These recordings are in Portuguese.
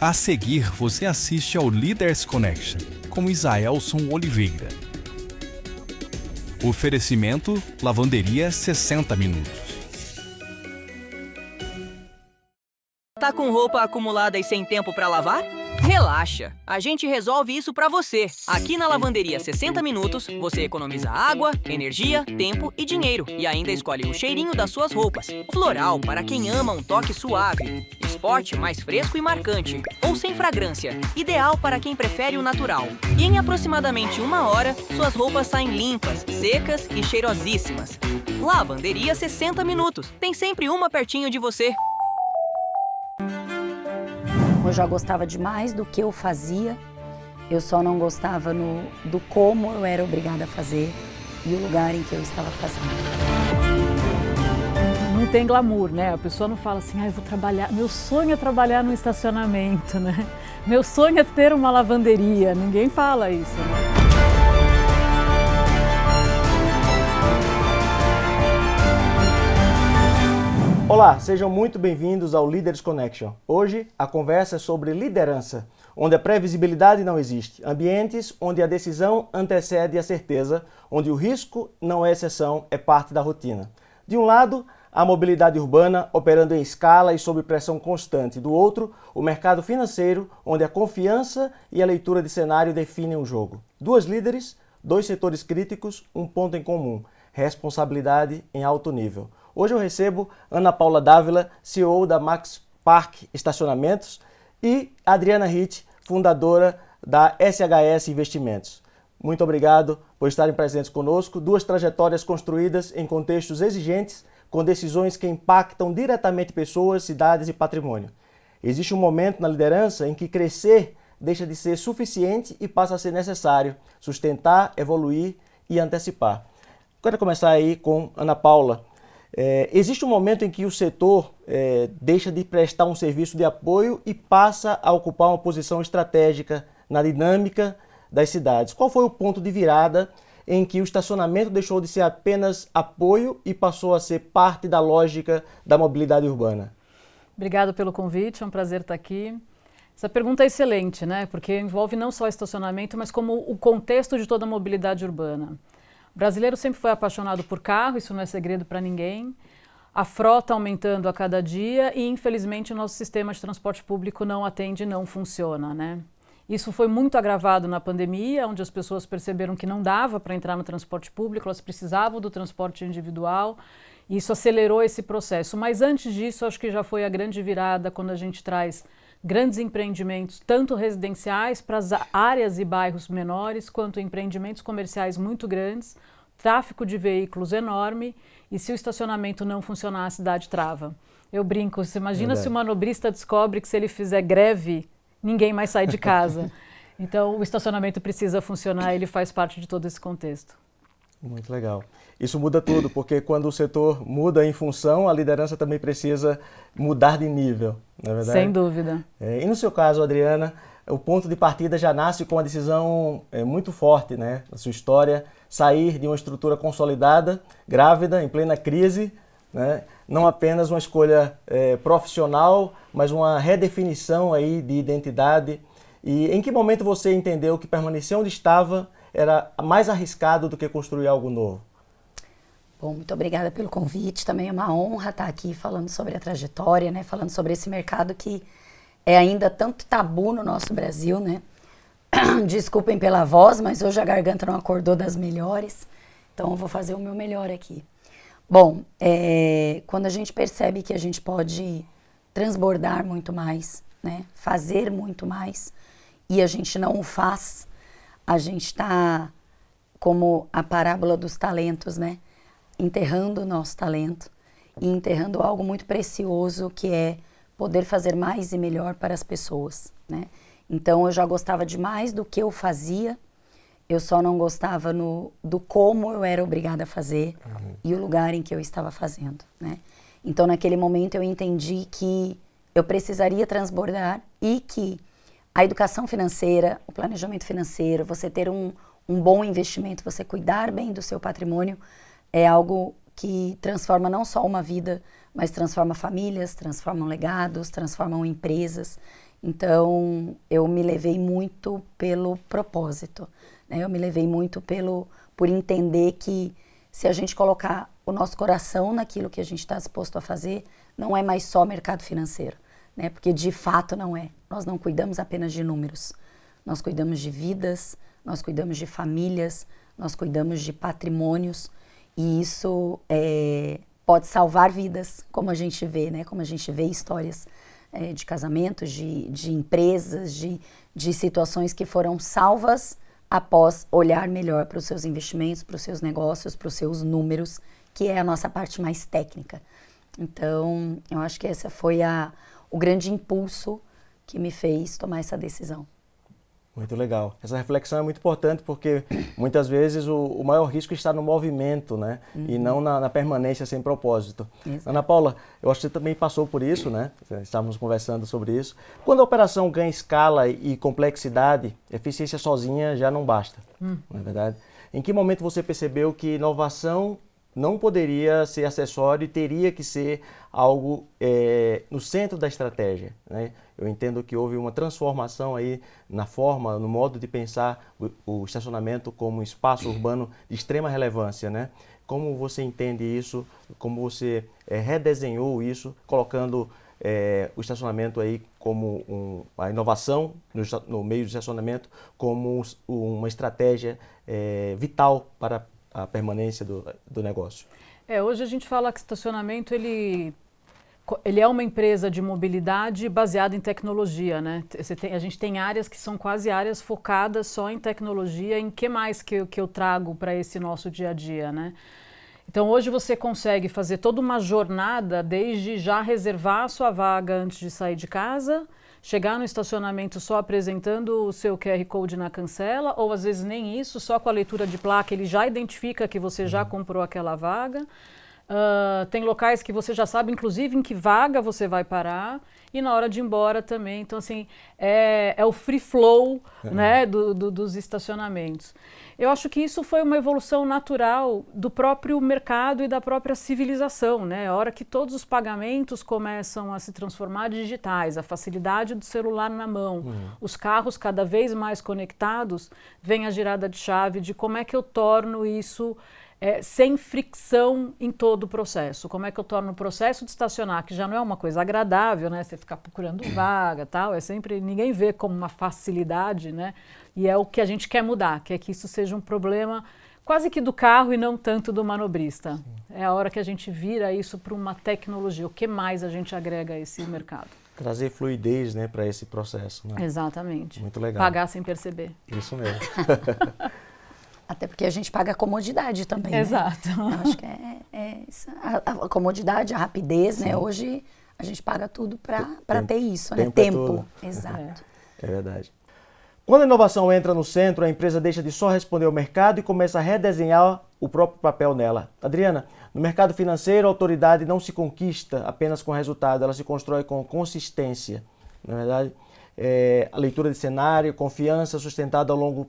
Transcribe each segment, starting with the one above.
A seguir, você assiste ao Leaders Connection, com Isaelson Oliveira. Oferecimento, Lavanderia 60 Minutos. Tá com roupa acumulada e sem tempo pra lavar? Relaxa, a gente resolve isso pra você. Aqui na Lavanderia 60 Minutos, você economiza água, energia, tempo e dinheiro. E ainda escolhe o cheirinho das suas roupas. Floral, para quem ama um toque suave. Sport, mais fresco e marcante. Ou sem fragrância, ideal para quem prefere o natural. E em aproximadamente 1 hora, suas roupas saem limpas, secas e cheirosíssimas. Lavanderia 60 Minutos, tem sempre uma pertinho de você. Eu já gostava demais do que eu fazia, eu só não gostava do como eu era obrigada a fazer e o lugar em que eu estava fazendo. Não tem glamour, né? A pessoa não fala assim, eu vou trabalhar, meu sonho é trabalhar no estacionamento, né? Meu sonho é ter uma lavanderia, ninguém fala isso, né? Olá, sejam muito bem-vindos ao Leaders Connection. Hoje a conversa é sobre liderança, onde a previsibilidade não existe, ambientes onde a decisão antecede a certeza, onde o risco não é exceção, é parte da rotina. De um lado, a mobilidade urbana operando em escala e sob pressão constante. Do outro, o mercado financeiro, onde a confiança e a leitura de cenário definem o jogo. Duas líderes, dois setores críticos, um ponto em comum: responsabilidade em alto nível. Hoje eu recebo Ana Paula Dávila, CEO da Max Park Estacionamentos, e Adriana Ritt, fundadora da SHS Investimentos. Muito obrigado por estarem presentes conosco. Duas trajetórias construídas em contextos exigentes, com decisões que impactam diretamente pessoas, cidades e patrimônio. Existe um momento na liderança em que crescer deixa de ser suficiente e passa a ser necessário sustentar, evoluir e antecipar. Quero começar aí com Ana Paula. Existe um momento em que o setor deixa de prestar um serviço de apoio e passa a ocupar uma posição estratégica na dinâmica das cidades. Qual foi o ponto de virada em que o estacionamento deixou de ser apenas apoio e passou a ser parte da lógica da mobilidade urbana? Obrigada pelo convite, é um prazer estar aqui. Essa pergunta é excelente, né? Porque envolve não só estacionamento, mas como o contexto de toda a mobilidade urbana. O brasileiro sempre foi apaixonado por carro, isso não é segredo para ninguém. A frota aumentando a cada dia e, infelizmente, o nosso sistema de transporte público não atende, não funciona, né? Isso foi muito agravado na pandemia, onde as pessoas perceberam que não dava para entrar no transporte público, elas precisavam do transporte individual, e isso acelerou esse processo. Mas antes disso, acho que já foi a grande virada quando a gente traz grandes empreendimentos, tanto residenciais para as áreas e bairros menores, quanto empreendimentos comerciais muito grandes, tráfego de veículos enorme, e se o estacionamento não funcionar, a cidade trava. Eu brinco, você imagina se o manobrista descobre que se ele fizer greve, ninguém mais sai de casa. Então o estacionamento precisa funcionar, ele faz parte de todo esse contexto. Muito legal. Isso muda tudo, porque quando o setor muda em função, a liderança também precisa mudar de nível, não é verdade? Sem dúvida. E no seu caso, Adriana, o ponto de partida já nasce com uma decisão muito forte, né? Na sua história, sair de uma estrutura consolidada, grávida, em plena crise, né? Não apenas uma escolha profissional, mas uma redefinição aí de identidade. E em que momento você entendeu que permanecer onde estava era mais arriscado do que construir algo novo? Bom, muito obrigada pelo convite. Também é uma honra estar aqui falando sobre a trajetória, né? Falando sobre esse mercado que é ainda tanto tabu no nosso Brasil, né? Desculpem pela voz, mas hoje a garganta não acordou das melhores. Então eu vou fazer o meu melhor aqui. Bom, quando a gente percebe que a gente pode transbordar muito mais, né? Fazer muito mais, e a gente não o faz, a gente está como a parábola dos talentos, né? Enterrando o nosso talento e enterrando algo muito precioso, que é poder fazer mais e melhor para as pessoas, né? Então eu já gostava demais do que eu fazia, eu só não gostava do como eu era obrigada a fazer e o lugar em que eu estava fazendo, né? Então naquele momento eu entendi que eu precisaria transbordar e que a educação financeira, o planejamento financeiro, você ter um bom investimento, você cuidar bem do seu patrimônio, é algo que transforma não só uma vida, mas transforma famílias, transformam legados, transformam empresas. Então, eu me levei muito pelo propósito, né? Eu me levei muito por entender que se a gente colocar o nosso coração naquilo que a gente está disposto a fazer, não é mais só mercado financeiro, né? Porque de fato não é. Nós não cuidamos apenas de números, nós cuidamos de vidas, nós cuidamos de famílias, nós cuidamos de patrimônios, e isso pode salvar vidas, como a gente vê, né? Como a gente vê histórias de casamentos, de empresas, de situações que foram salvas após olhar melhor para os seus investimentos, para os seus negócios, para os seus números, que é a nossa parte mais técnica. Então, eu acho que esse foi o grande impulso que me fez tomar essa decisão. Muito legal. Essa reflexão é muito importante porque muitas vezes o maior risco está no movimento, né? E não na permanência sem propósito. Exato. Ana Paula, eu acho que você também passou por isso, né? Estávamos conversando sobre isso. Quando a operação ganha escala e complexidade, eficiência sozinha já não basta, não é verdade? Em que momento você percebeu que inovação não poderia ser acessório e teria que ser algo no centro da estratégia, né? Eu entendo que houve uma transformação aí na forma, no modo de pensar o estacionamento como um espaço urbano de extrema relevância, né? Como você entende isso? Como você redesenhou isso, colocando o estacionamento aí como a inovação no meio do estacionamento como uma estratégia vital para a permanência do negócio? Hoje a gente fala que estacionamento ele é uma empresa de mobilidade baseada em tecnologia, né? A gente tem áreas que são quase áreas focadas só em tecnologia, em que mais que eu trago para esse nosso dia a dia, né? Então hoje você consegue fazer toda uma jornada, desde já reservar a sua vaga antes de sair de casa, chegar no estacionamento só apresentando o seu QR Code na cancela, ou às vezes nem isso, só com a leitura de placa ele já identifica que você já comprou aquela vaga. Tem locais que você já sabe, inclusive, em que vaga você vai parar, e na hora de ir embora também. Então, assim, é o free flow, né, dos estacionamentos. Eu acho que isso foi uma evolução natural do próprio mercado e da própria civilização, né? A hora que todos os pagamentos começam a se transformar digitais, a facilidade do celular na mão, os carros cada vez mais conectados, vem a girada de chave de como é que eu torno isso sem fricção em todo o processo. Como é que eu torno o processo de estacionar, que já não é uma coisa agradável, né? Você ficar procurando vaga, tal, ninguém vê como uma facilidade, né? E é o que a gente quer mudar, que é que isso seja um problema quase que do carro e não tanto do manobrista. Sim. É a hora que a gente vira isso para uma tecnologia. O que mais a gente agrega a esse mercado? Trazer fluidez, né, para esse processo, né? Exatamente. Muito legal. Pagar sem perceber. Isso mesmo. Até porque a gente paga a comodidade também, Exato. Né? Eu acho que a comodidade, a rapidez, né? Hoje a gente paga tudo para ter isso, né? Tempo. Exato. É verdade. Quando a inovação entra no centro, a empresa deixa de só responder ao mercado e começa a redesenhar o próprio papel nela. Adriana, no mercado financeiro, a autoridade não se conquista apenas com resultado, ela se constrói com consistência. Na verdade, a leitura de cenário, confiança sustentada ao longo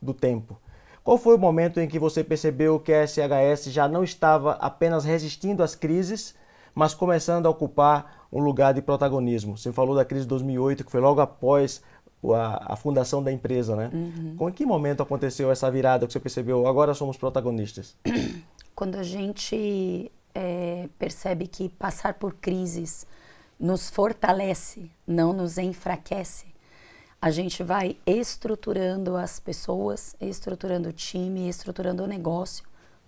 do tempo. Qual foi o momento em que você percebeu que a SHS já não estava apenas resistindo às crises, mas começando a ocupar um lugar de protagonismo? Você falou da crise de 2008, que foi logo após a fundação da empresa, né? Em que momento aconteceu essa virada que você percebeu, agora somos protagonistas? Quando a gente percebe que passar por crises nos fortalece, não nos enfraquece, a gente vai estruturando as pessoas, estruturando o time, estruturando o negócio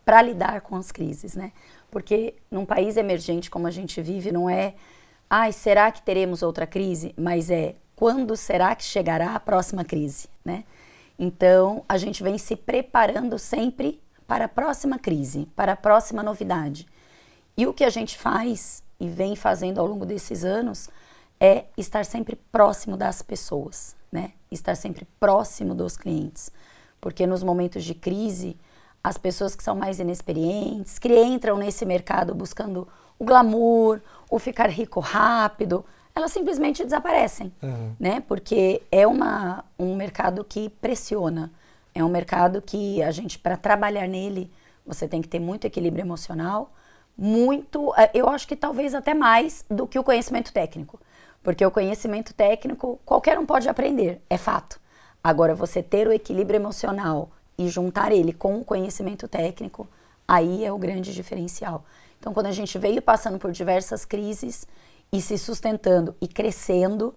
para lidar com as crises, né? Porque num país emergente como a gente vive, não é, será que teremos outra crise? Mas quando será que chegará a próxima crise, né? Então, a gente vem se preparando sempre para a próxima crise, para a próxima novidade. E o que a gente faz e vem fazendo ao longo desses anos é estar sempre próximo das pessoas, né? Estar sempre próximo dos clientes. Porque nos momentos de crise, as pessoas que são mais inexperientes, que entram nesse mercado buscando o glamour, o ficar rico rápido, elas simplesmente desaparecem, né? Porque é um mercado que pressiona. É um mercado que a gente, para trabalhar nele, você tem que ter muito equilíbrio emocional, muito, eu acho que talvez até mais do que o conhecimento técnico. Porque o conhecimento técnico, qualquer um pode aprender, é fato. Agora, você ter o equilíbrio emocional e juntar ele com o conhecimento técnico, aí é o grande diferencial. Então, quando a gente veio passando por diversas crises e se sustentando e crescendo,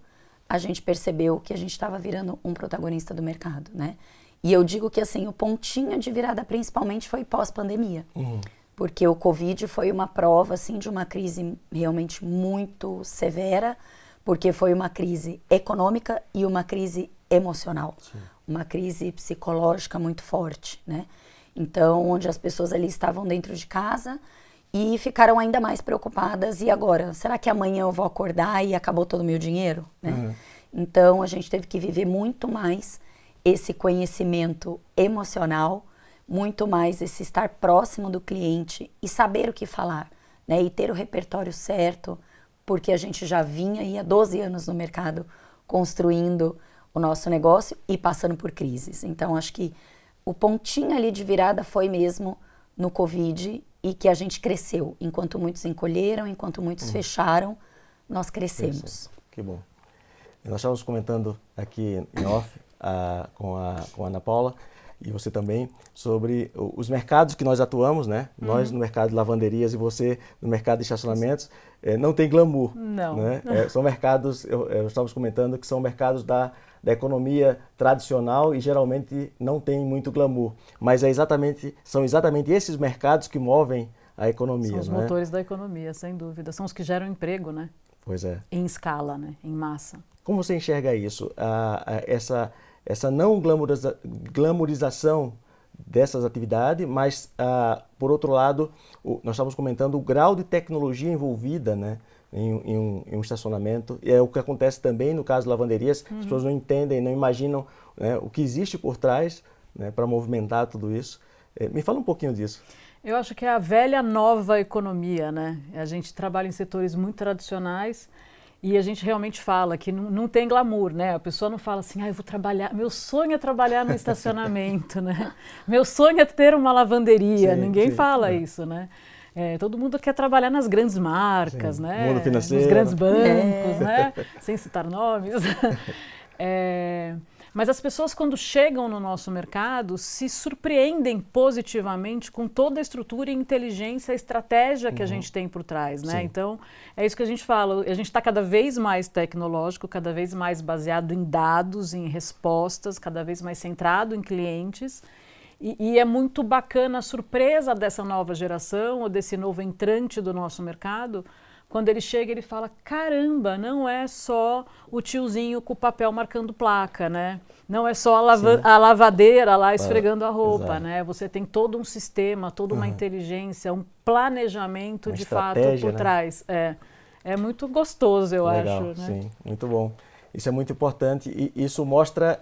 a gente percebeu que a gente estava virando um protagonista do mercado, né? E eu digo que, assim, o pontinho de virada principalmente foi pós-pandemia. Porque o Covid foi uma prova, assim, de uma crise realmente muito severa, porque foi uma crise econômica e uma crise emocional. Sim. Uma crise psicológica muito forte, né? Então, onde as pessoas ali estavam dentro de casa e ficaram ainda mais preocupadas. E agora? Será que amanhã eu vou acordar e acabou todo o meu dinheiro? Né? Então, a gente teve que viver muito mais esse conhecimento emocional, muito mais esse estar próximo do cliente e saber o que falar, né? E ter o repertório certo, porque a gente já vinha aí há 12 anos no mercado construindo o nosso negócio e passando por crises. Então, acho que o pontinho ali de virada foi mesmo no Covid e que a gente cresceu. Enquanto muitos encolheram, enquanto muitos fecharam, nós crescemos. Que bom. Nós estávamos comentando aqui em off com a Ana Paula e você também sobre os mercados que nós atuamos, né? Nós no mercado de lavanderias e você no mercado de estacionamentos. Não tem glamour. Não. Né? São mercados, estávamos comentando que são mercados da economia tradicional e geralmente não tem muito glamour. Mas são exatamente esses mercados que movem a economia. São os motores da economia, sem dúvida. São os que geram emprego, né? Pois é. Em escala, né? Em massa. Como você enxerga isso? Essa não glamourização dessas atividades, mas, por outro lado, nós estamos comentando o grau de tecnologia envolvida, né, em um estacionamento. E é o que acontece também no caso de lavanderias. As pessoas não entendem, não imaginam, né, o que existe por trás, né, para movimentar tudo isso. Me fala um pouquinho disso. Eu acho que é a velha nova economia, né? A gente trabalha em setores muito tradicionais e a gente realmente fala que não tem glamour, né? A pessoa não fala assim, eu vou trabalhar, meu sonho é trabalhar no estacionamento, né? Meu sonho é ter uma lavanderia, ninguém fala isso, né? Todo mundo quer trabalhar nas grandes marcas, né? Mundo financeiro. Nos grandes bancos, né? Sem citar nomes. Mas as pessoas, quando chegam no nosso mercado, se surpreendem positivamente com toda a estrutura e inteligência, a estratégia que a gente tem por trás, né? Então, é isso que a gente fala. A gente está cada vez mais tecnológico, cada vez mais baseado em dados, em respostas, cada vez mais centrado em clientes. E é muito bacana a surpresa dessa nova geração, ou desse novo entrante do nosso mercado. Quando ele chega, ele fala, caramba, não é só o tiozinho com o papel marcando placa, né? Não é só a lavadeira lá esfregando a roupa, né? Você tem todo um sistema, toda uma inteligência, um planejamento de fato por trás. É muito gostoso, eu acho. Né? Sim, muito bom. Isso é muito importante e isso mostra,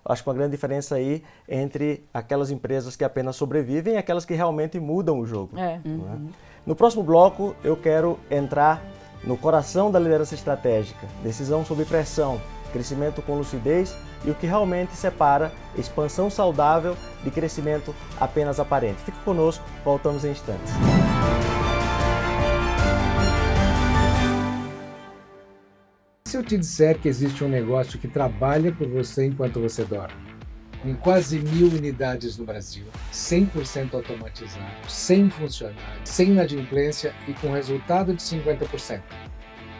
acho que uma grande diferença aí entre aquelas empresas que apenas sobrevivem e aquelas que realmente mudam o jogo. Né? No próximo bloco, eu quero entrar no coração da liderança estratégica, decisão sob pressão, crescimento com lucidez e o que realmente separa expansão saudável de crescimento apenas aparente. Fique conosco, voltamos em instantes. Se eu te disser que existe um negócio que trabalha por você enquanto você dorme, com quase 1.000 unidades no Brasil, 100% automatizado, sem funcionários, sem inadimplência e com resultado de 50%.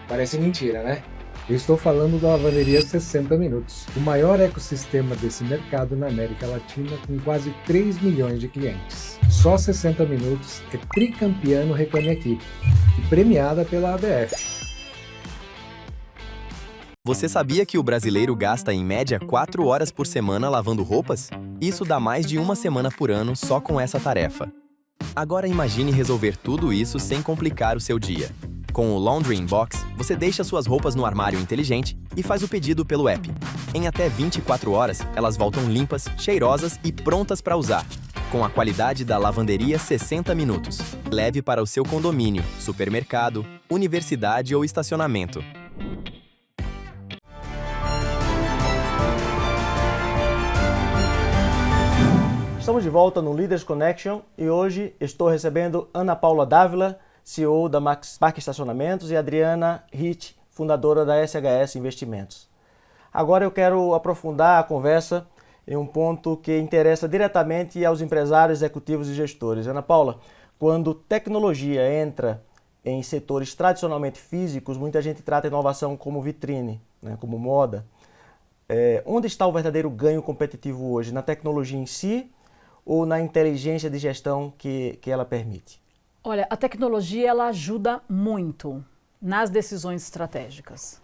Parece mentira, né? Eu estou falando da Lavanderia 60 Minutos, o maior ecossistema desse mercado na América Latina, com quase 3 milhões de clientes. Só 60 Minutos é tricampeã no Reclame Aqui e premiada pela ABF. Você sabia que o brasileiro gasta em média 4 horas por semana lavando roupas? Isso dá mais de uma semana por ano só com essa tarefa. Agora imagine resolver tudo isso sem complicar o seu dia. Com o Laundry Inbox, você deixa suas roupas no armário inteligente e faz o pedido pelo app. Em até 24 horas, elas voltam limpas, cheirosas e prontas para usar. Com a qualidade da Lavanderia 60 Minutos. Leve para o seu condomínio, supermercado, universidade ou estacionamento. Estamos de volta no Leaders Connection e hoje estou recebendo Ana Paula Dávila, CEO da Parque Estacionamentos, e Adriana Hitch, fundadora da SHS Investimentos. Agora eu quero aprofundar a conversa em um ponto que interessa diretamente aos empresários, executivos e gestores. Ana Paula, quando tecnologia entra em setores tradicionalmente físicos, muita gente trata a inovação como vitrine, né, como moda. Onde está o verdadeiro ganho competitivo hoje? Na tecnologia em si ou na inteligência de gestão que ela permite? Olha, a tecnologia ela ajuda muito nas decisões estratégicas,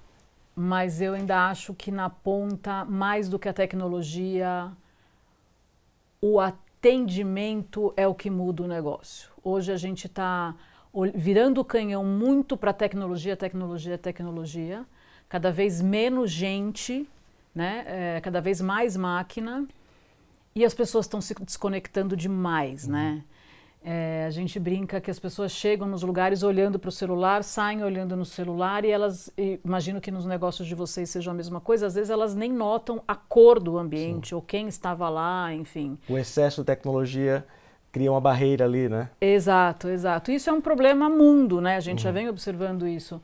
mas eu ainda acho que na ponta, mais do que a tecnologia, o atendimento é o que muda o negócio. Hoje a gente está virando o canhão muito para tecnologia, cada vez menos gente, né? Cada vez mais máquina, e as pessoas estão se desconectando demais, né? A gente brinca que as pessoas chegam nos lugares olhando para o celular, saem olhando no celular e elas, imagino que nos negócios de vocês seja a mesma coisa, às vezes elas nem notam a cor do ambiente, ou quem estava lá, enfim. O excesso de tecnologia cria uma barreira ali, né? Exato, exato. Isso é um problema mundo, né? A gente já vem observando isso.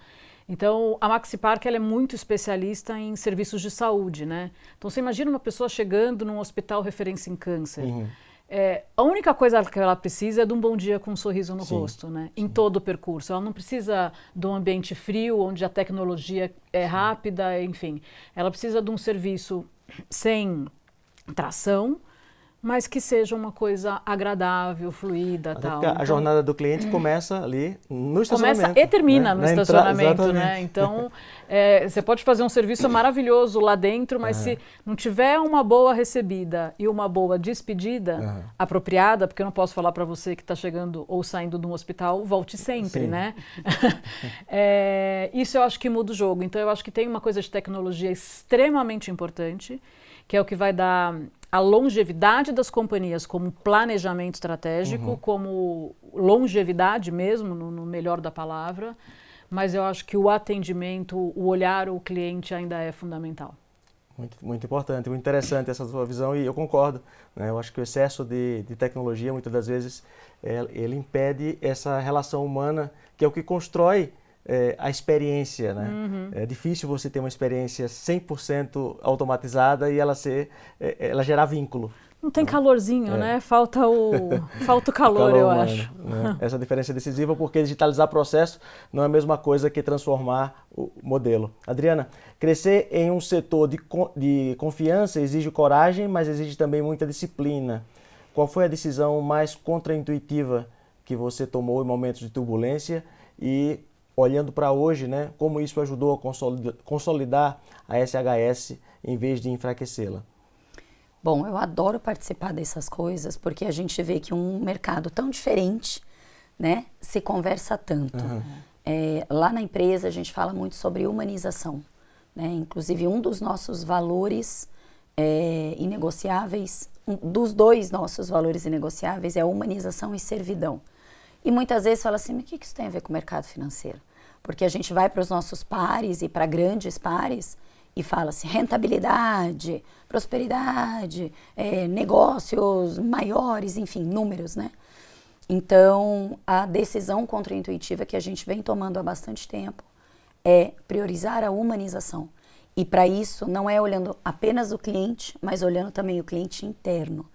Então, a Maxi Park ela é muito especialista em serviços de saúde, né? Então, você imagina uma pessoa chegando num hospital referência em câncer. A única coisa que ela precisa é de um bom dia com um sorriso no rosto, né? Em todo o percurso. Ela não precisa de um ambiente frio, onde a tecnologia é rápida, enfim. Ela precisa de um serviço sem tração, mas que seja uma coisa agradável, fluida, Até tal. porque a jornada do cliente começa ali no estacionamento. Começa e termina no estacionamento, exatamente. né? Então, você pode fazer um serviço maravilhoso lá dentro, mas se não tiver uma boa recebida e uma boa despedida apropriada, porque eu não posso falar para você que está chegando ou saindo de um hospital, volte sempre, né? Isso eu acho que muda o jogo. Então, eu acho que tem uma coisa de tecnologia extremamente importante, que é o que vai dar a longevidade das companhias como planejamento estratégico, como longevidade mesmo, no melhor da palavra, mas eu acho que o atendimento, o olhar o cliente ainda é fundamental. Muito importante, muito interessante essa sua visão e eu concordo, né? Eu acho que o excesso de tecnologia, muitas das vezes, ele impede essa relação humana, que é o que constrói a experiência, né? É difícil você ter uma experiência 100% automatizada e ela gerar vínculo. Não tem calorzinho, né? Falta o calor, eu humano, acho. Né? Essa diferença é decisiva porque digitalizar processo não é a mesma coisa que transformar o modelo. Adriana, crescer em um setor de confiança exige coragem, mas exige também muita disciplina. Qual foi a decisão mais contraintuitiva que você tomou em momentos de turbulência e olhando para hoje, né, como isso ajudou a consolidar a SHS em vez de enfraquecê-la? Bom, eu adoro participar dessas coisas porque a gente vê que um mercado tão diferente, né, se conversa tanto. Lá na empresa a gente fala muito sobre humanização, né? Inclusive um dos nossos valores inegociáveis, dos dois nossos valores inegociáveis é humanização e servidão. E muitas vezes fala assim, mas o que isso tem a ver com o mercado financeiro? Porque a gente vai para os nossos pares e para grandes pares e fala assim, rentabilidade, prosperidade, negócios maiores, enfim, números, né? Então, a decisão contraintuitiva que a gente vem tomando há bastante tempo é priorizar a humanização. E para isso, não é olhando apenas o cliente, mas olhando também o cliente interno.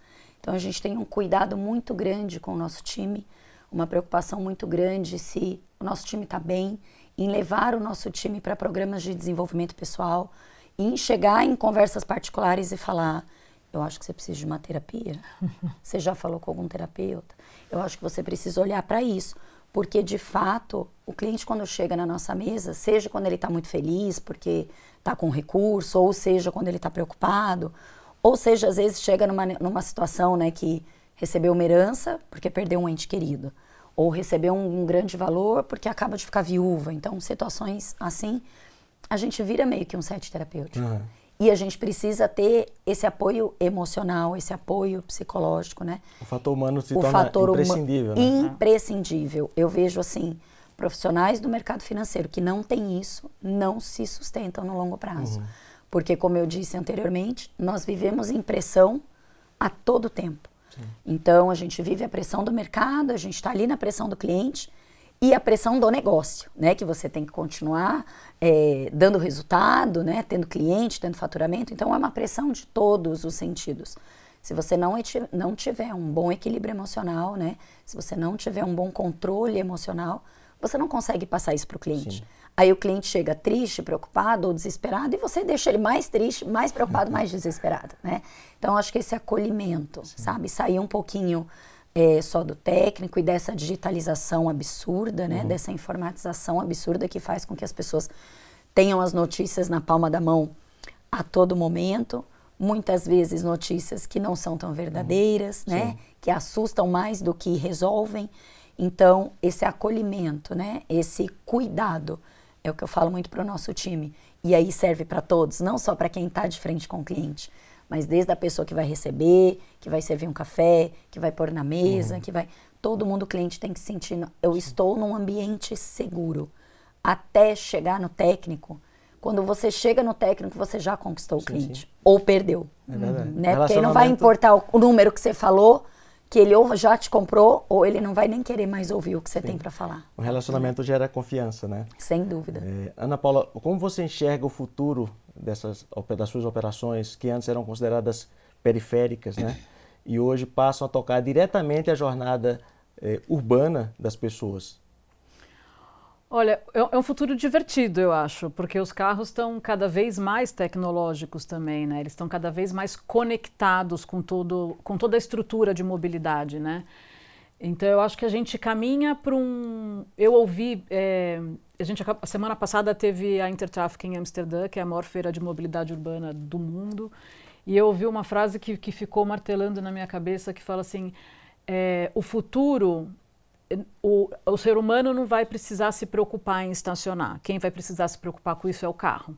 Então, a gente tem um cuidado muito grande com o nosso time, uma preocupação muito grande se o nosso time está bem, em levar o nosso time para programas de desenvolvimento pessoal, em chegar em conversas particulares e falar, eu acho que você precisa de uma terapia, você já falou com algum terapeuta, eu acho que você precisa olhar para isso, porque de fato, o cliente quando chega na nossa mesa, seja quando ele está muito feliz, porque está com recurso, ou seja quando ele está preocupado, ou seja, às vezes chega numa situação, né, que recebeu uma herança porque perdeu um ente querido, ou recebeu um grande valor porque acaba de ficar viúva. Então, situações assim, a gente vira meio que um set terapêutico. E a gente precisa ter esse apoio emocional, esse apoio psicológico, né? O fator humano se torna imprescindível, né? Imprescindível. Eu vejo, assim, profissionais do mercado financeiro que não têm isso, não se sustentam no longo prazo. Porque, como eu disse anteriormente, nós vivemos em pressão a todo tempo. Então, a gente vive a pressão do mercado, a gente está ali na pressão do cliente E a pressão do negócio, né? Que você tem que continuar dando resultado, né? Tendo cliente, tendo faturamento. Então, é uma pressão de todos os sentidos. Se você não tiver um bom equilíbrio emocional, né? Se você não tiver um bom controle emocional, você não consegue passar isso para o cliente. Sim. Aí o cliente chega triste, preocupado ou desesperado e você deixa ele mais triste, mais preocupado, mais desesperado, né? Então, acho que esse acolhimento, sabe? Sair um pouquinho só do técnico e dessa digitalização absurda, né? Dessa informatização absurda que faz com que as pessoas tenham as notícias na palma da mão a todo momento. Muitas vezes notícias que não são tão verdadeiras, né? Sim. Que assustam mais do que resolvem. Então, esse acolhimento, né? Esse cuidado é o que eu falo muito para o nosso time. E aí serve para todos, não só para quem está de frente com o cliente, mas desde a pessoa que vai receber, que vai servir um café, que vai pôr na mesa, que vai... Todo mundo, o cliente tem que sentir, eu estou num ambiente seguro. Até chegar no técnico. Quando você chega no técnico, você já conquistou o cliente. Ou perdeu. É verdade. Né? Porque aí não vai importar o número que você falou, que ele ou já te comprou, ou ele não vai nem querer mais ouvir o que você tem para falar. O relacionamento gera confiança, né? Sem dúvida. Ana Paula, como você enxerga o futuro das suas operações que antes eram consideradas periféricas, né? E hoje passam a tocar diretamente a jornada urbana das pessoas? Olha, é um futuro divertido, eu acho, porque os carros estão cada vez mais tecnológicos também, né? Eles estão cada vez mais conectados com toda a estrutura de mobilidade, né? Então, eu acho que a gente caminha para um... Eu ouvi... a semana passada teve a Intertraffic em Amsterdã, que é a maior feira de mobilidade urbana do mundo, e eu ouvi uma frase que ficou martelando na minha cabeça, que fala assim, o futuro... O ser humano não vai precisar se preocupar em estacionar. Quem vai precisar se preocupar com isso é o carro.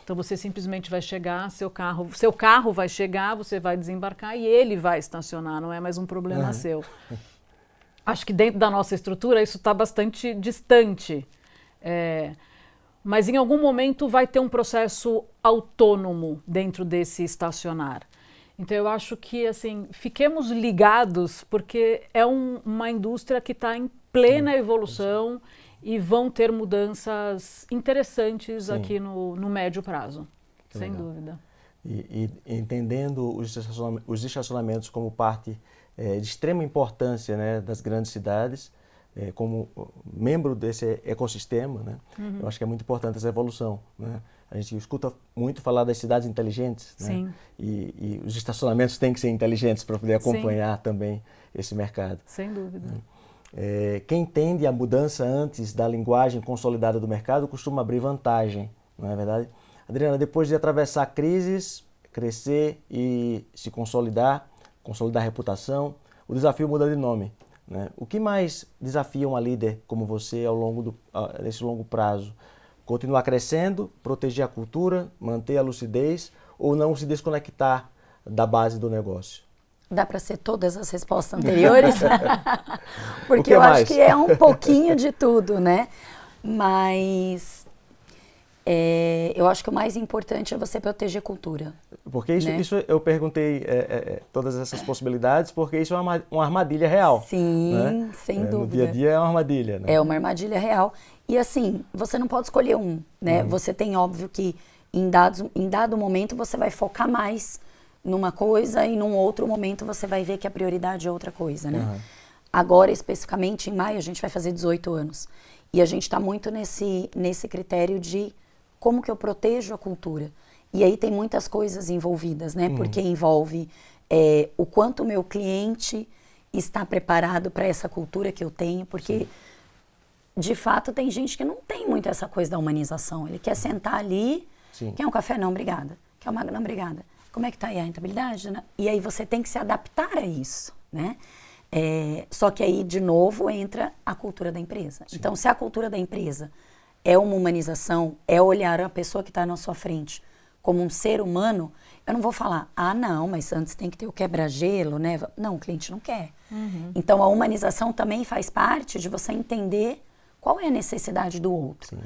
Então você simplesmente vai chegar, seu carro vai chegar, você vai desembarcar e ele vai estacionar, não é mais um problema seu. Acho que dentro da nossa estrutura isso está bastante distante. Mas em algum momento vai ter um processo autônomo dentro desse estacionar. Então, eu acho que, assim, fiquemos ligados, porque é uma indústria que está em plena evolução e vão ter mudanças interessantes aqui no médio prazo, sem dúvida. E entendendo os estacionamentos como parte de extrema importância, né, das grandes cidades, como membro desse ecossistema, né, eu acho que é muito importante essa evolução, né? A gente escuta muito falar das cidades inteligentes, né? Sim. E os estacionamentos têm que ser inteligentes para poder acompanhar também esse mercado. Sem dúvida. Quem entende a mudança antes da linguagem consolidada do mercado costuma abrir vantagem, não é verdade? Adriana, depois de atravessar crises, crescer e se consolidar a reputação, o desafio muda de nome, né? O que mais desafia uma líder como você nesse longo prazo? Continuar crescendo, proteger a cultura, manter a lucidez ou não se desconectar da base do negócio? Dá para ser todas as respostas anteriores? Porque eu mais? Acho que é um pouquinho de tudo, né? Mas eu acho que o mais importante é você proteger a cultura. Porque isso eu perguntei todas essas possibilidades, porque isso é uma armadilha real. Sim, né? Sem dúvida. No dia a dia é uma armadilha, né? É uma armadilha real. E assim, você não pode escolher um, né? Você tem, óbvio, que em dado momento você vai focar mais numa coisa e num outro momento você vai ver que a prioridade é outra coisa, né? Agora, especificamente, em maio, a gente vai fazer 18 anos. E a gente está muito nesse critério de como que eu protejo a cultura. E aí tem muitas coisas envolvidas, né? Porque envolve o quanto o meu cliente está preparado para essa cultura que eu tenho, porque... De fato, tem gente que não tem muito essa coisa da humanização. Ele quer sentar ali, quer um café? Não, obrigada. Quer uma? Não, obrigada. Como é que está aí a rentabilidade? Né? E aí você tem que se adaptar a isso, né? Só que aí, de novo, entra a cultura da empresa. Então, se a cultura da empresa é uma humanização, é olhar a pessoa que está na sua frente como um ser humano, eu não vou falar, não, mas antes tem que ter o quebra-gelo, né? Não, o cliente não quer. Então, a humanização também faz parte de você entender qual é a necessidade do outro?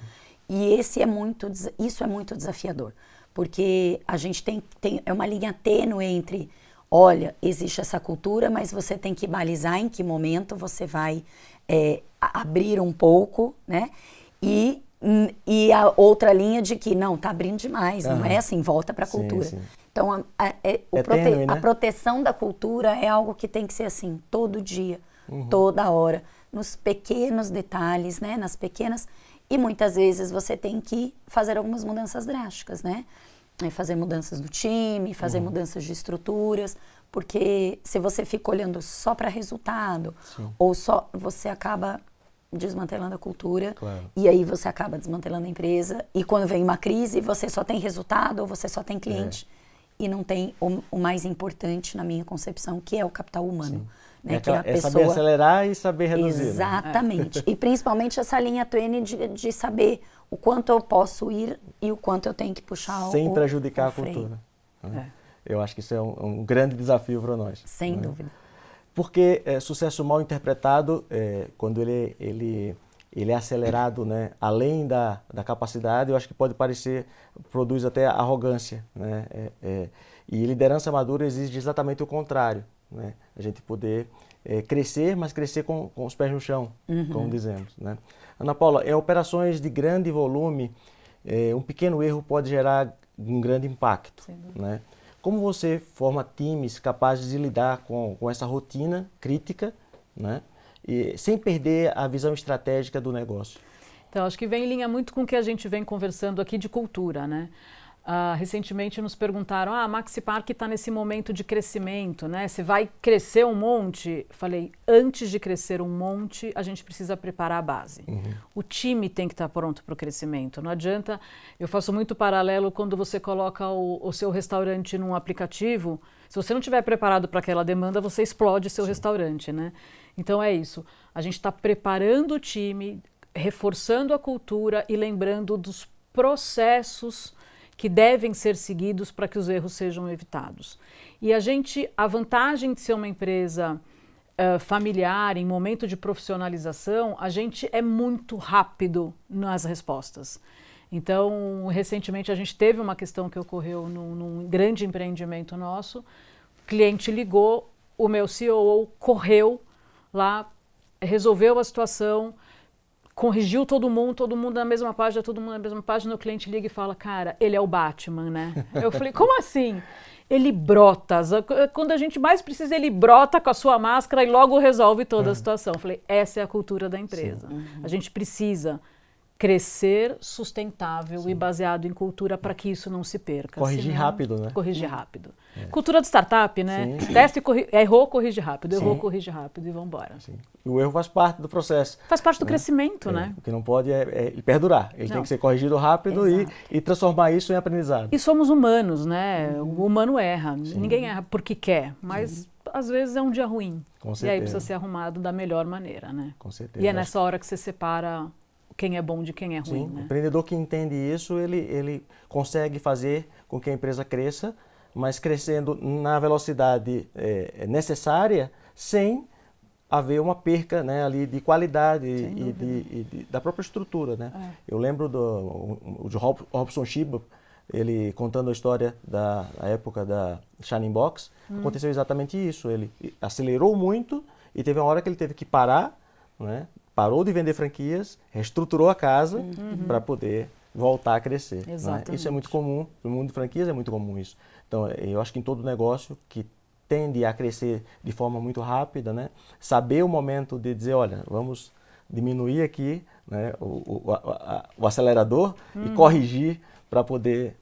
E isso é muito desafiador, porque a gente tem uma linha tênue entre olha, existe essa cultura, mas você tem que balizar em que momento você vai abrir um pouco, né? E a outra linha de que não, tá abrindo demais, não é assim, volta para a cultura. Sim. Então, Tênue, né? a proteção da cultura é algo que tem que ser assim, todo dia, toda hora, nos pequenos detalhes, né? Nas pequenas... E muitas vezes você tem que fazer algumas mudanças drásticas, né? Fazer mudanças do time, fazer mudanças de estruturas, porque se você fica olhando só para resultado, ou só você acaba desmantelando a cultura, e aí você acaba desmantelando a empresa, e quando vem uma crise, você só tem resultado, ou você só tem cliente, e não tem o mais importante na minha concepção, que é o capital humano. Né, que a pessoa... saber acelerar e saber reduzir. Exatamente. Né? E principalmente essa linha tênue de saber o quanto eu posso ir e o quanto eu tenho que puxar sem prejudicar a freio. cultura. Né? Eu acho que isso é um grande desafio para nós. Sem dúvida. Porque sucesso mal interpretado, quando ele é acelerado, né, além da capacidade, eu acho que pode produz até arrogância. Né? E liderança madura exige exatamente o contrário. Né? A gente poder crescer, mas crescer com os pés no chão, como dizemos. Né? Ana Paula, em operações de grande volume, um pequeno erro pode gerar um grande impacto. Né? Como você forma times capazes de lidar com essa rotina crítica, né? E sem perder a visão estratégica do negócio? Então, acho que vem em linha muito com o que a gente vem conversando aqui de cultura, né? Recentemente nos perguntaram, a Maxi Park está nesse momento de crescimento, né? Você vai crescer um monte? Falei, antes de crescer um monte, a gente precisa preparar a base. O time tem que estar pronto para o crescimento. Não adianta, eu faço muito paralelo quando você coloca o seu restaurante num aplicativo, se você não estiver preparado para aquela demanda, você explode seu restaurante, né? Então é isso, a gente está preparando o time, reforçando a cultura e lembrando dos processos que devem ser seguidos para que os erros sejam evitados. E a vantagem de ser uma empresa familiar, em momento de profissionalização, a gente é muito rápido nas respostas. Então, recentemente a gente teve uma questão que ocorreu num grande empreendimento nosso, o cliente ligou, o meu CEO correu lá, resolveu a situação, corrigiu todo mundo na mesma página, o cliente liga e fala, cara, ele é o Batman, né? Eu falei, como assim? Ele brota, quando a gente mais precisa, ele brota com a sua máscara e logo resolve toda a situação. Eu falei, essa é a cultura da empresa. A gente precisa crescer sustentável e baseado em cultura para que isso não se perca. Corrigir rápido, né? Corrigir rápido. Cultura de startup, né? Teste, errou, corrige rápido, errou, corrige rápido e vamos embora. E o erro faz parte do processo. Faz parte do crescimento, né? O que não pode é perdurar. Ele tem que ser corrigido rápido e transformar isso em aprendizado. E somos humanos, né? O humano erra. Ninguém erra porque quer, mas às vezes é um dia ruim. Com certeza. E aí precisa ser arrumado da melhor maneira, né? Com certeza. E é nessa hora que você separa quem é bom de quem é ruim. Sim, né? O empreendedor que entende isso, ele consegue fazer com que a empresa cresça, mas crescendo na velocidade necessária, sem haver uma perca, né, ali de qualidade da própria estrutura. Né? Eu lembro de Robson Shiba, ele contando a história da época da Shining Box, aconteceu exatamente isso. Ele acelerou muito e teve uma hora que ele teve que parar, né? Parou de vender franquias, reestruturou a casa para poder voltar a crescer. Né? Isso é muito comum, no mundo de franquias é muito comum isso. Então, eu acho que em todo negócio que tende a crescer de forma muito rápida, né? Saber o momento de dizer, olha, vamos diminuir aqui, né, o acelerador e corrigir para poder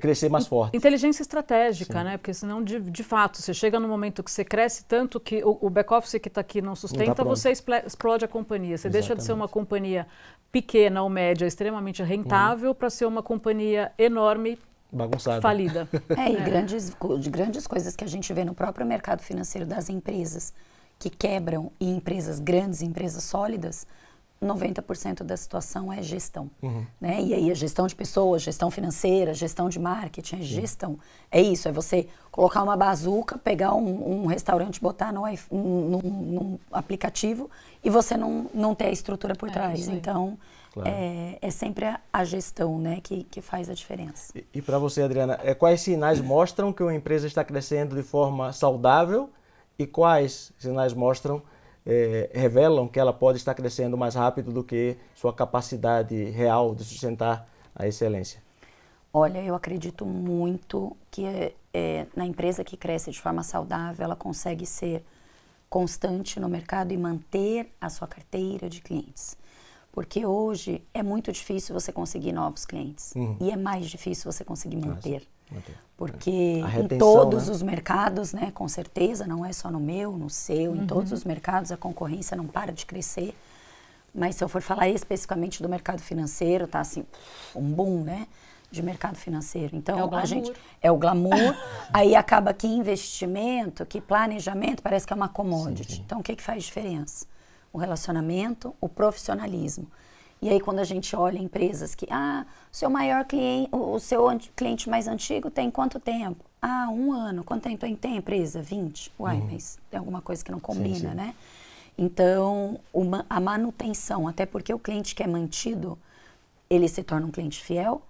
crescer mais forte. Inteligência estratégica, né? Porque senão, de fato, você chega num momento que você cresce tanto que o back-office que está aqui não sustenta, você explode a companhia. Você deixa de ser uma companhia pequena ou média, extremamente rentável, para ser uma companhia enorme, bagunçada, falida. De grandes coisas que a gente vê no próprio mercado financeiro das empresas que quebram e empresas grandes, empresas sólidas, 90% da situação é gestão. Né? E aí a gestão de pessoas, gestão financeira, gestão de marketing, gestão. É isso, é você colocar uma bazuca, pegar um restaurante, botar num aplicativo e você não ter a estrutura por trás. Então, Claro. É sempre a gestão, né, que faz a diferença. E para você, Adriana, quais sinais mostram que uma empresa está crescendo de forma saudável e quais sinais revelam que ela pode estar crescendo mais rápido do que sua capacidade real de sustentar a excelência? Olha, eu acredito muito que na empresa que cresce de forma saudável, ela consegue ser constante no mercado e manter a sua carteira de clientes. Porque hoje é muito difícil você conseguir novos clientes. E é mais difícil você conseguir manter. Porque em todos os mercados, né, com certeza, não é só no meu, no seu, em todos os mercados a concorrência não para de crescer. Mas se eu for falar especificamente do mercado financeiro, tá assim, um boom, né, de mercado financeiro. Então, é o glamour. Aí acaba que investimento, que planejamento, parece que é uma commodity. Sim. Então, o que faz diferença? O relacionamento, o profissionalismo. E aí, quando a gente olha empresas que, seu maior cliente, o seu cliente mais antigo tem quanto tempo? 1 ano. Quanto tempo tem a empresa? 20. Uai, mas tem alguma coisa que não combina, sim. né? Então, a manutenção, até porque o cliente que é mantido, ele se torna um cliente fiel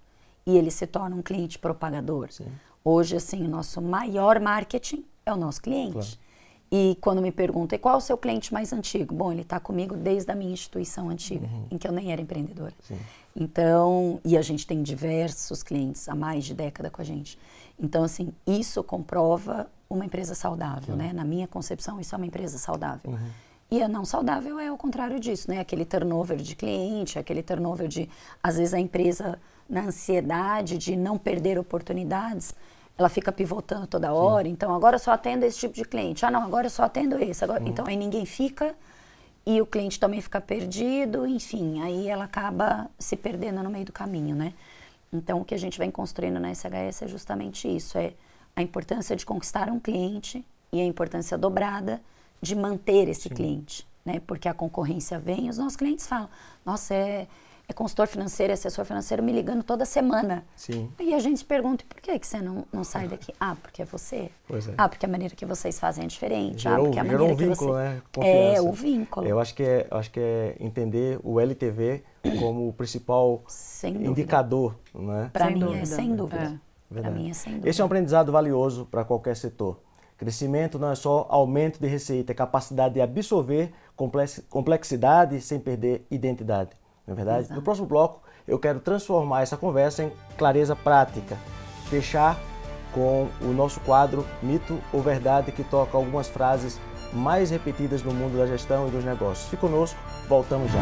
e ele se torna um cliente propagador. Sim. Hoje, assim, o nosso maior marketing é o nosso cliente. Claro. E quando me perguntam, qual é o seu cliente mais antigo? Bom, ele está comigo desde a minha instituição antiga, em que eu nem era empreendedora. Sim. Então, e a gente tem diversos clientes há mais de década com a gente. Então, assim, isso comprova uma empresa saudável, né? Na minha concepção, isso é uma empresa saudável. E a não saudável é o contrário disso, né? Aquele turnover de cliente, aquele turnover de, às vezes, a empresa na ansiedade de não perder oportunidades, ela fica pivotando toda hora. Sim. Então, agora eu só atendo esse tipo de cliente. Não, agora eu só atendo esse. Agora... Então, aí ninguém fica e o cliente também fica perdido. Enfim, aí ela acaba se perdendo no meio do caminho, né? Então, o que a gente vem construindo na SHS é justamente isso. É a importância de conquistar um cliente e a importância dobrada de manter esse Sim. cliente, né? Porque a concorrência vem e os nossos clientes falam, nossa, é consultor financeiro, é assessor financeiro me ligando toda semana. Sim. E a gente se pergunta, por que você não sai daqui? Porque é você. Pois é. Porque a maneira que vocês fazem é diferente. Porque a maneira um vínculo, que você... né? Confiança. O vínculo. Eu acho que é entender o LTV como o principal indicador, né? Para mim é sem dúvida. Para mim é sem dúvida. Esse é um aprendizado valioso para qualquer setor. Crescimento não é só aumento de receita, é capacidade de absorver complexidade sem perder identidade. Não é verdade? Exato. No próximo bloco, eu quero transformar essa conversa em clareza prática. Fechar com o nosso quadro Mito ou Verdade, que toca algumas frases mais repetidas no mundo da gestão e dos negócios. Fique conosco, voltamos já.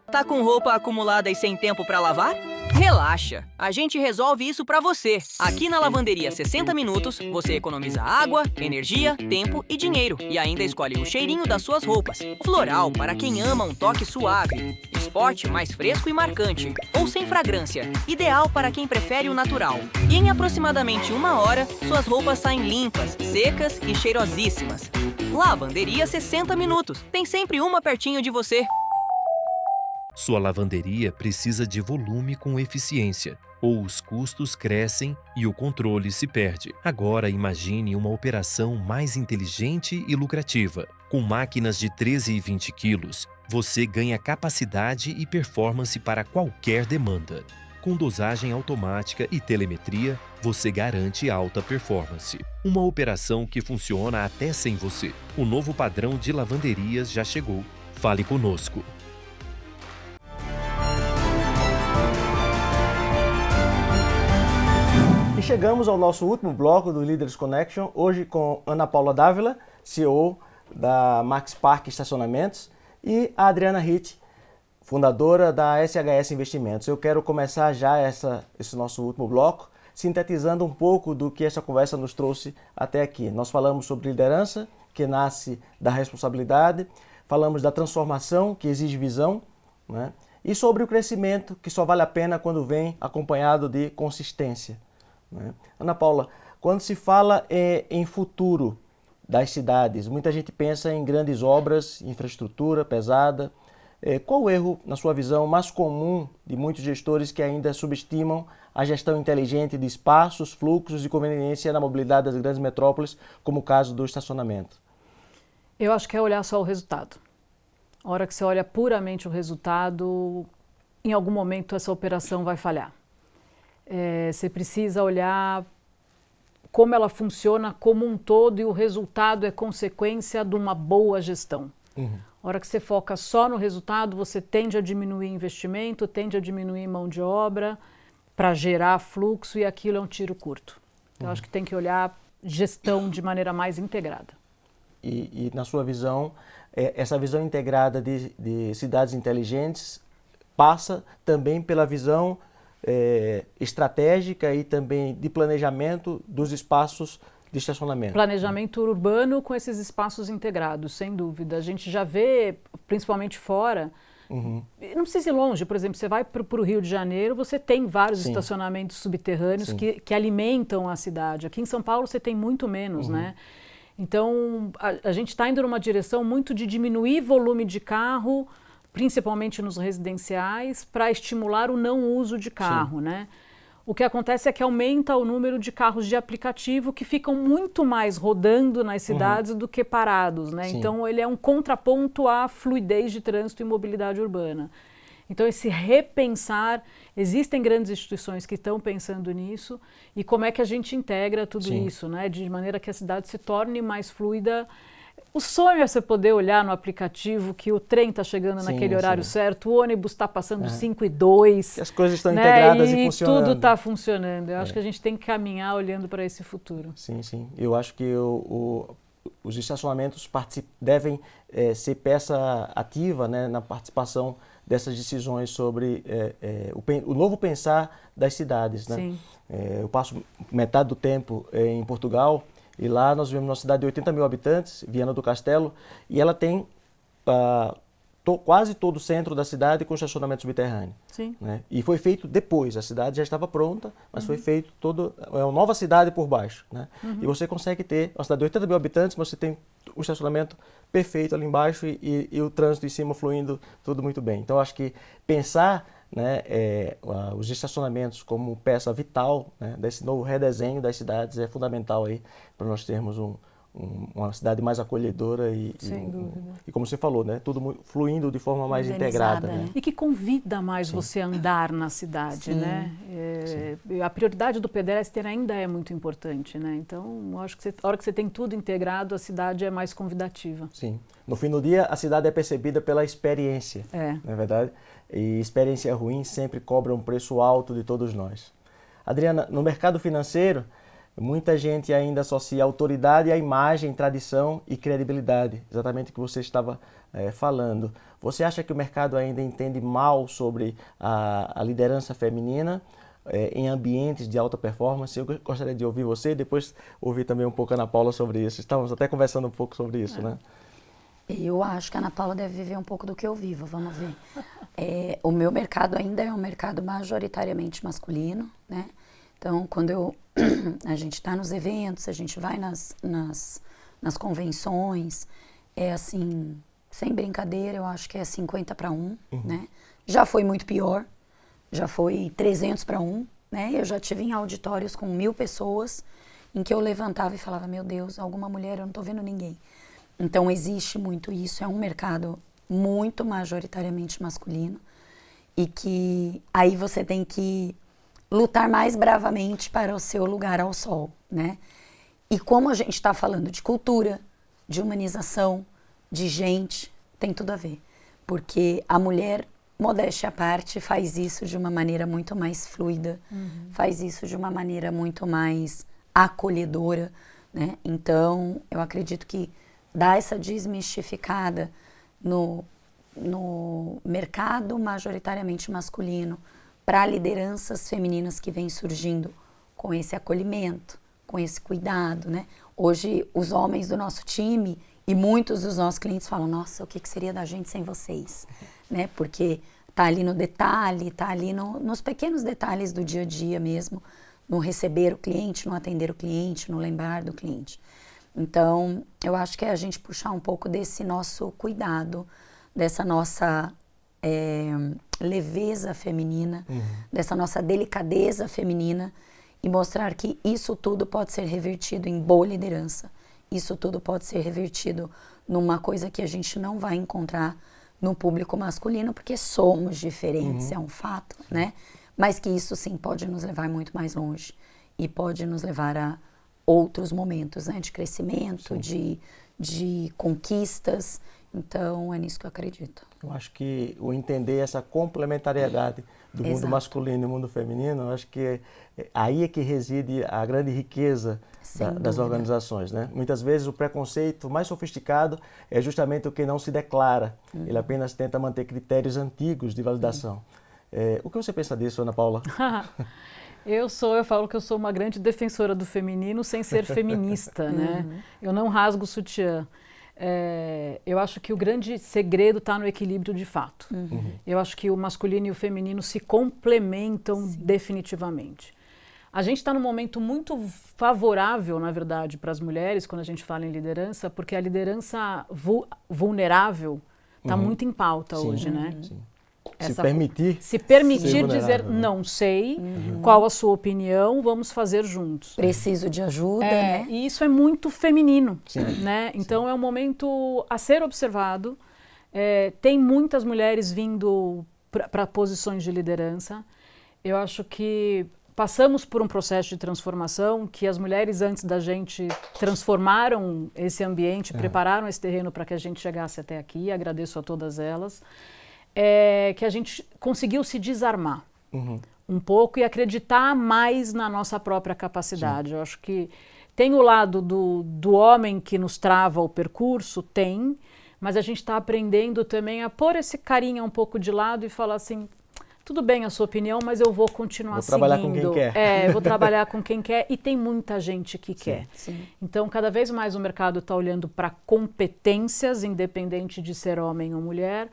Tá com roupa acumulada e sem tempo para lavar? Relaxa, a gente resolve isso para você. Aqui na Lavanderia 60 Minutos, você economiza água, energia, tempo e dinheiro. E ainda escolhe o cheirinho das suas roupas. Floral, para quem ama um toque suave. Esporte, mais fresco e marcante. Ou sem fragrância, ideal para quem prefere o natural. E em aproximadamente 1 hora, suas roupas saem limpas, secas e cheirosíssimas. Lavanderia 60 Minutos, tem sempre uma pertinho de você. Sua lavanderia precisa de volume com eficiência, ou os custos crescem e o controle se perde. Agora imagine uma operação mais inteligente e lucrativa. Com máquinas de 13 e 20 quilos, você ganha capacidade e performance para qualquer demanda. Com dosagem automática e telemetria, você garante alta performance. Uma operação que funciona até sem você. O novo padrão de lavanderias já chegou. Fale conosco. E chegamos ao nosso último bloco do Leaders Connection, hoje com Ana Paula Dávila, CEO da Max Park Estacionamentos, e a Adriana Ritt, fundadora da SHS Investimentos. Eu quero começar já esse nosso último bloco, sintetizando um pouco do que essa conversa nos trouxe até aqui. Nós falamos sobre liderança, que nasce da responsabilidade, falamos da transformação, que exige visão, né? E sobre o crescimento, que só vale a pena quando vem acompanhado de consistência. Ana Paula, quando se fala em futuro das cidades, muita gente pensa em grandes obras, infraestrutura pesada. Qual o erro, na sua visão, mais comum de muitos gestores que ainda subestimam a gestão inteligente de espaços, fluxos e conveniência na mobilidade das grandes metrópoles, como o caso do estacionamento? Eu acho que é olhar só o resultado. A hora que você olha puramente o resultado, em algum momento essa operação vai falhar. Você precisa olhar como ela funciona como um todo e o resultado é consequência de uma boa gestão. A hora que você foca só no resultado, você tende a diminuir investimento, tende a diminuir mão de obra para gerar fluxo e aquilo é um tiro curto. Então, acho que tem que olhar gestão de maneira mais integrada. E na sua visão, essa visão integrada de cidades inteligentes passa também pela visão estratégica e também de planejamento dos espaços de estacionamento. Planejamento urbano com esses espaços integrados, sem dúvida. A gente já vê, principalmente fora, não precisa ir longe, por exemplo, você vai para o Rio de Janeiro, você tem vários estacionamentos subterrâneos que alimentam a cidade. Aqui em São Paulo você tem muito menos, né? Então, a gente está indo numa direção muito de diminuir volume de carro, principalmente nos residenciais, para estimular o não uso de carro, né? O que acontece é que aumenta o número de carros de aplicativo que ficam muito mais rodando nas cidades do que parados, né? Então, ele é um contraponto à fluidez de trânsito e mobilidade urbana. Então, esse repensar, existem grandes instituições que estão pensando nisso e como é que a gente integra tudo isso, né? De maneira que a cidade se torne mais fluida. O sonho é você poder olhar no aplicativo que o trem está chegando naquele horário certo, o ônibus está passando 5 e 2. As coisas estão integradas e funcionando. E tudo está funcionando. Eu acho que a gente tem que caminhar olhando para esse futuro. Sim, sim. Eu acho que os estacionamentos devem ser peça ativa, né, na participação dessas decisões sobre o novo pensar das cidades, né? Sim. Eu passo metade do tempo em Portugal e lá nós vivemos uma cidade de 80 mil habitantes, Viana do Castelo, e ela tem quase todo o centro da cidade com estacionamento subterrâneo. Sim. Né? E foi feito depois, a cidade já estava pronta, mas foi feito uma nova cidade por baixo. Né? E você consegue ter uma cidade de 80 mil habitantes, mas você tem o estacionamento perfeito ali embaixo e o trânsito em cima fluindo tudo muito bem. Então, acho que pensar, né, os estacionamentos como peça vital, né, desse novo redesenho das cidades é fundamental aí para nós termos uma cidade mais acolhedora e como você falou, né, tudo fluindo de forma mais integrada. Né? E que convida mais você a andar na cidade, né? A prioridade do pedestre ainda é muito importante, né? Então, eu acho que a hora que você tem tudo integrado, a cidade é mais convidativa. Sim. No fim do dia, a cidade é percebida pela experiência, não é verdade? E experiência ruim sempre cobra um preço alto de todos nós. Adriana, no mercado financeiro, muita gente ainda associa autoridade à imagem, tradição e credibilidade, exatamente o que você estava falando. Você acha que o mercado ainda entende mal sobre a liderança feminina em ambientes de alta performance? Eu gostaria de ouvir você e depois ouvir também um pouco a Ana Paula sobre isso. Estávamos até conversando um pouco sobre isso, né? Eu acho que a Ana Paula deve viver um pouco do que eu vivo, vamos ver. O meu mercado ainda é um mercado majoritariamente masculino, né? Então, quando a gente está nos eventos, a gente vai nas convenções, é assim, sem brincadeira, eu acho que é 50-1, né? Já foi muito pior, já foi 300-1, né? Eu já tive em auditórios com 1000 pessoas, em que eu levantava e falava, meu Deus, alguma mulher, eu não estou vendo ninguém. Então, existe muito isso, é um mercado muito majoritariamente masculino e que aí você tem que lutar mais bravamente para o seu lugar ao sol, né? E como a gente está falando de cultura, de humanização, de gente, tem tudo a ver. Porque a mulher, modéstia à parte, faz isso de uma maneira muito mais fluida, faz isso de uma maneira muito mais acolhedora, né? Então, eu acredito que dar essa desmistificada no mercado majoritariamente masculino para lideranças femininas que vêm surgindo com esse acolhimento, com esse cuidado, né? Hoje, os homens do nosso time e muitos dos nossos clientes falam, nossa, o que seria da gente sem vocês? Né? Porque tá ali no detalhe, tá ali nos pequenos detalhes do dia a dia mesmo, no receber o cliente, no atender o cliente, no lembrar do cliente. Então, eu acho que é a gente puxar um pouco desse nosso cuidado, dessa nossa leveza feminina, dessa nossa delicadeza feminina e mostrar que isso tudo pode ser revertido em boa liderança. Isso tudo pode ser revertido numa coisa que a gente não vai encontrar no público masculino, porque somos diferentes, é um fato, né? Mas que isso sim pode nos levar muito mais longe e pode nos levar a outros momentos, né? De crescimento, de conquistas. Então, é nisso que eu acredito. Eu acho que o entender essa complementariedade do mundo Exato. masculino e mundo feminino, eu acho que aí é que reside a grande riqueza Sem das dúvida. organizações, né? Muitas vezes o preconceito mais sofisticado é justamente o que não se declara. Ele apenas tenta manter critérios antigos de validação. O que você pensa disso, Ana Paula? Eu falo que eu sou uma grande defensora do feminino sem ser feminista, né? Eu não rasgo o sutiã. Eu acho que o grande segredo está no equilíbrio de fato. Eu acho que o masculino e o feminino se complementam definitivamente. A gente está num momento muito favorável, na verdade, para as mulheres, quando a gente fala em liderança, porque a liderança vulnerável está muito em pauta hoje, né? Sim. Se permitir ser dizer, vulnerável, né? não sei, qual a sua opinião, vamos fazer juntos. Preciso de ajuda, né? E isso é muito feminino, Sim. né? Então é um momento a ser observado. Tem muitas mulheres vindo para posições de liderança. Eu acho que passamos por um processo de transformação que as mulheres antes da gente transformaram esse ambiente, prepararam esse terreno para que a gente chegasse até aqui. Agradeço a todas elas. Que a gente conseguiu se desarmar um pouco e acreditar mais na nossa própria capacidade. Sim. Eu acho que tem o lado do homem que nos trava o percurso, mas a gente está aprendendo também a pôr esse carinha um pouco de lado e falar assim, tudo bem a sua opinião, mas eu vou continuar seguindo. Vou trabalhar com quem quer. Eu vou trabalhar com quem quer e tem muita gente que quer. Sim. Então, cada vez mais o mercado está olhando para competências, independente de ser homem ou mulher,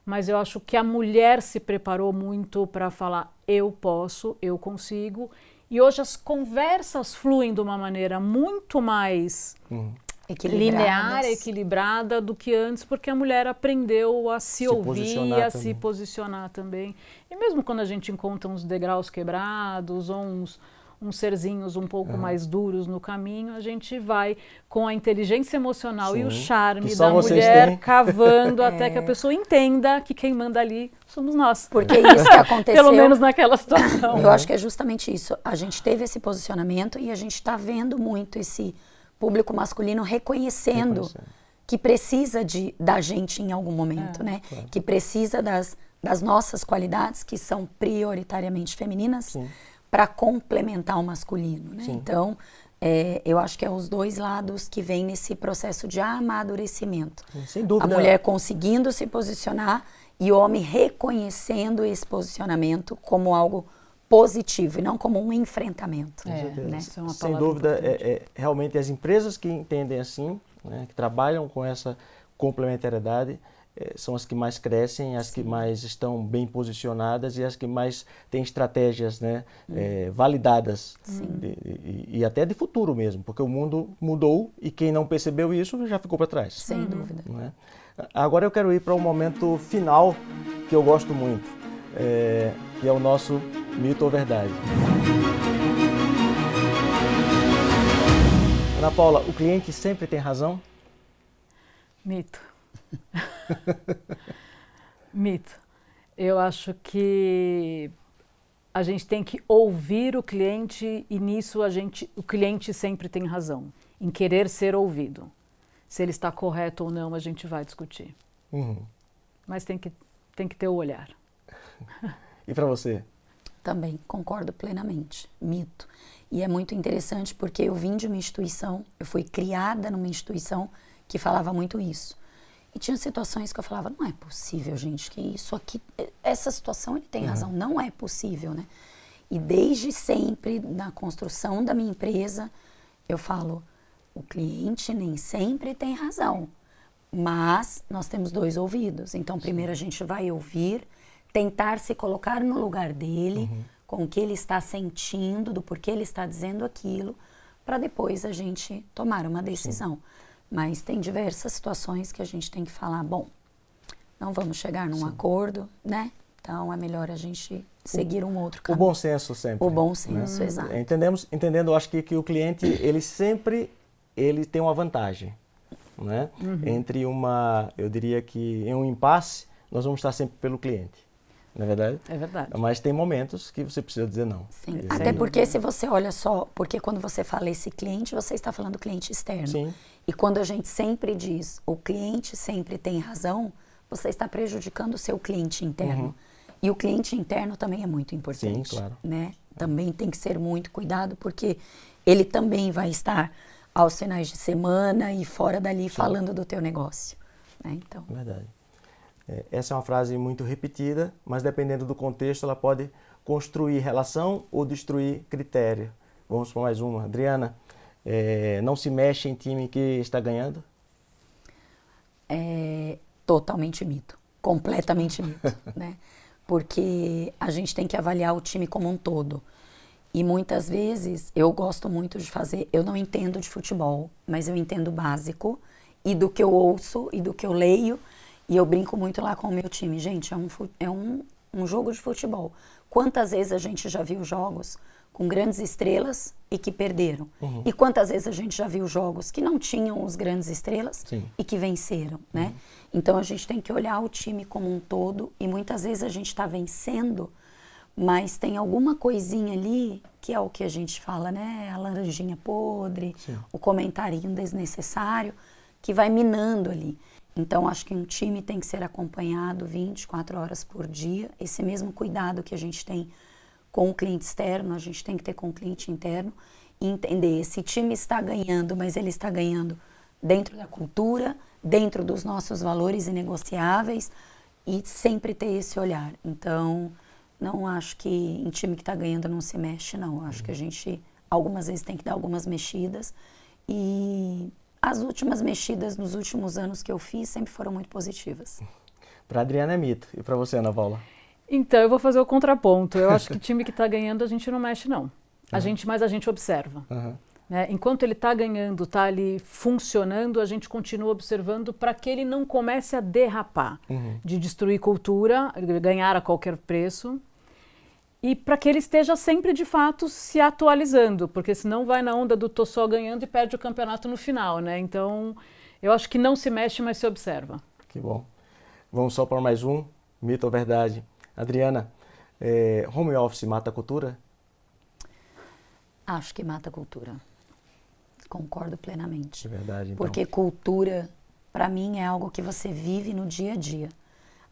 mas eu acho que a mulher se preparou muito para falar eu posso, eu consigo, e hoje as conversas fluem de uma maneira muito mais linear, equilibrada do que antes, porque a mulher aprendeu a se ouvir e a se posicionar também. E mesmo quando a gente encontra uns degraus quebrados ou uns serzinhos um pouco mais duros no caminho, a gente vai com a inteligência emocional e o charme da mulher cavando até que a pessoa entenda que quem manda ali somos nós. Porque isso que aconteceu... Pelo menos naquela situação. Eu acho que é justamente isso. A gente teve esse posicionamento e a gente está vendo muito esse público masculino reconhecendo que precisa da gente em algum momento, né? Claro. Que precisa das nossas qualidades, que são prioritariamente femininas, para complementar o masculino, né? Então, eu acho que é os dois lados que vêm nesse processo de amadurecimento. Sem dúvida. A mulher conseguindo se posicionar e o homem reconhecendo esse posicionamento como algo positivo e não como um enfrentamento. Né? Sem dúvida, realmente as empresas que entendem assim, né, que trabalham com essa complementariedade, são as que mais crescem, as que mais estão bem posicionadas e as que mais têm estratégias, né, validadas e até de futuro mesmo, porque o mundo mudou e quem não percebeu isso já ficou para trás. Sem dúvida. Não é? Agora eu quero ir para um momento final que eu gosto muito, que é o nosso mito ou verdade. Ana Paula, o cliente sempre tem razão? Mito. Mito. Eu acho que a gente tem que ouvir o cliente e nisso o cliente sempre tem razão, em querer ser ouvido. Se ele está correto ou não, a gente vai discutir. Mas tem que ter o olhar. E para você? Também concordo plenamente. Mito. E é muito interessante porque eu vim de uma instituição, eu fui criada numa instituição que falava muito isso. E tinha situações que eu falava, não é possível, gente, que isso aqui, essa situação ele tem razão, não é possível, né? E desde sempre, na construção da minha empresa, eu falo, o cliente nem sempre tem razão, mas nós temos dois ouvidos. Então, primeiro a gente vai ouvir, tentar se colocar no lugar dele, com o que ele está sentindo, do porquê ele está dizendo aquilo, para depois a gente tomar uma decisão. Mas tem diversas situações que a gente tem que falar, bom, não vamos chegar num acordo, né? Então é melhor a gente seguir um outro caminho. O bom senso sempre. O bom senso, exato. Entendendo, acho que o cliente, ele sempre tem uma vantagem. né? Entre eu diria que em um impasse, nós vamos estar sempre pelo cliente. Não é verdade? É verdade. Mas tem momentos que você precisa dizer não. Sim, Sem até porque dúvida. se você olha só, porque quando você fala esse cliente, você está falando do cliente externo. Sim. E quando a gente sempre diz o cliente sempre tem razão, você está prejudicando o seu cliente interno. E o cliente interno também é muito importante. Sim, claro. Né? Também tem que ser muito cuidado, porque ele também vai estar aos finais de semana e fora dali falando do teu negócio. Né? Então, Verdade. Essa é uma frase muito repetida, mas dependendo do contexto, ela pode construir relação ou destruir critério. Vamos para mais uma. Adriana, não se mexe em time que está ganhando? é totalmente mito, completamente mito, né? Porque a gente tem que avaliar o time como um todo. E muitas vezes eu gosto muito de fazer, eu não entendo de futebol, mas eu entendo o básico e do que eu ouço e do que eu leio, e eu brinco muito lá com o meu time. Gente, é um jogo de futebol. Quantas vezes a gente já viu jogos com grandes estrelas e que perderam? E quantas vezes a gente já viu jogos que não tinham os grandes estrelas Sim. e que venceram, né? Então a gente tem que olhar o time como um todo, e muitas vezes a gente está vencendo, mas tem alguma coisinha ali que é o que a gente fala, né? A laranjinha podre, o comentarinho desnecessário, que vai minando ali. Então, acho que um time tem que ser acompanhado 24 horas por dia. Esse mesmo cuidado que a gente tem com o cliente externo, a gente tem que ter com o cliente interno, e entender, esse time está ganhando, mas ele está ganhando dentro da cultura, dentro dos nossos valores inegociáveis, e sempre ter esse olhar. Então, não acho que em time que está ganhando não se mexe, não. Acho que a gente, algumas vezes, tem que dar algumas mexidas, e as últimas mexidas nos últimos anos que eu fiz sempre foram muito positivas. Para a Adriana é mito. E para você, Ana Paula? Então, eu vou fazer o contraponto. Eu acho que time que está ganhando, a gente não mexe, não. Mas a gente observa. Né? Enquanto ele está ganhando, está ali funcionando, a gente continua observando para que ele não comece a derrapar, de destruir cultura, ganhar a qualquer preço, e para que ele esteja sempre, de fato, se atualizando, porque senão vai na onda do tô só ganhando e perde o campeonato no final, né? Então, eu acho que não se mexe, mas se observa. Que bom. Vamos só para mais um, mito ou verdade. Adriana, home office mata a cultura? Acho que mata a cultura. Concordo plenamente. É verdade, então. Porque cultura, para mim, é algo que você vive no dia a dia.